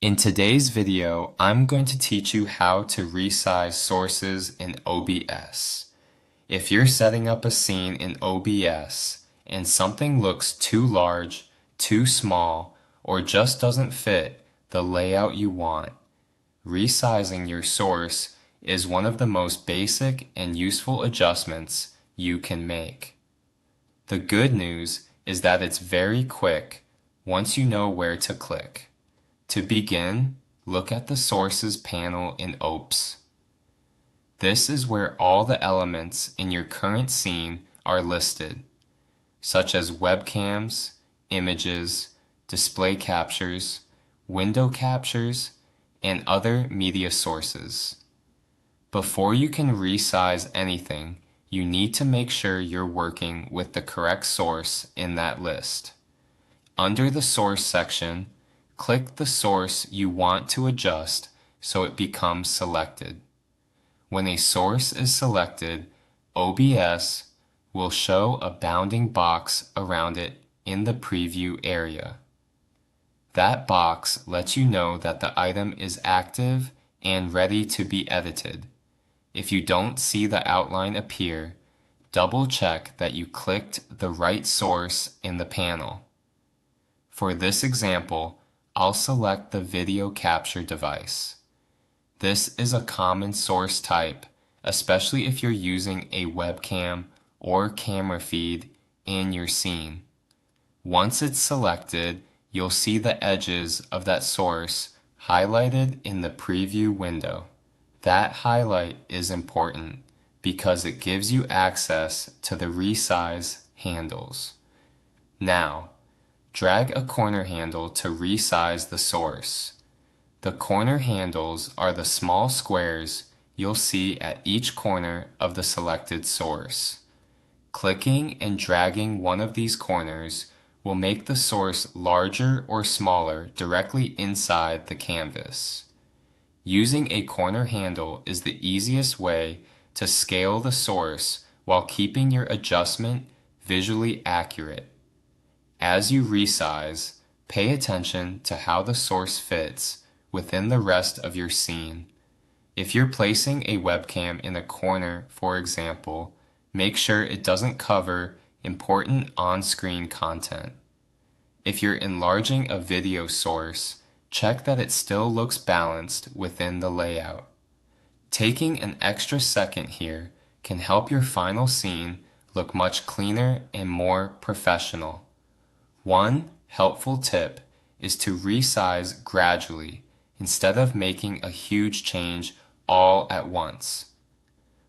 In today's video, I'm going to teach you how to resize sources in OBS. If you're setting up a scene in OBS and something looks too large, too small, or just doesn't fit the layout you want, resizing your source is one of the most basic and useful adjustments you can make. The good news is that it's very quick once you know where to click. To begin, look at the Sources panel in OBS. This is where all the elements in your current scene are listed, such as webcams, images, display captures, window captures, and other media sources. Before you can resize anything, you need to make sure you're working with the correct source in that list. Under the Source section, click the source you want to adjust so it becomes selected. When a source is selected, OBS will show a bounding box around it in the preview area. That box lets you know that the item is active and ready to be edited. If you don't see the outline appear, double check that you clicked the right source in the panel. For this example, I'll select the video capture device. This is a common source type, especially if you're using a webcam or camera feed in your scene. Once it's selected, you'll see the edges of that source highlighted in the preview window. That highlight is important because it gives you access to the resize handles. Now, drag a corner handle to resize the source. The corner handles are the small squares you'll see at each corner of the selected source. Clicking and dragging one of these corners will make the source larger or smaller directly inside the canvas. Using a corner handle is the easiest way to scale the source while keeping your adjustment visually accurate. As you resize, pay attention to how the source fits within the rest of your scene. If you're placing a webcam in a corner, for example, make sure it doesn't cover important on-screen content. If you're enlarging a video source, check that it still looks balanced within the layout. Taking an extra second here can help your final scene look much cleaner and more professional. One helpful tip is to resize gradually instead of making a huge change all at once.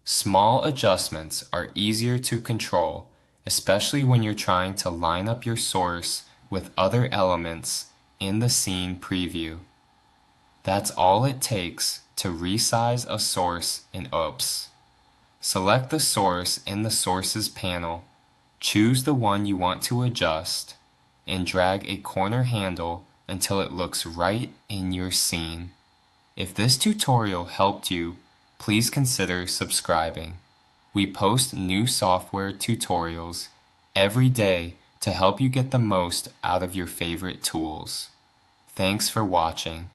Small adjustments are easier to control, especially when you're trying to line up your source with other elements in the scene preview. That's all it takes to resize a source in OBS. Select the source in the Sources panel, choose the one you want to adjust, and drag a corner handle until it looks right in your scene. If this tutorial helped you, please consider subscribing. We post new software tutorials every day to help you get the most out of your favorite tools. Thanks for watching.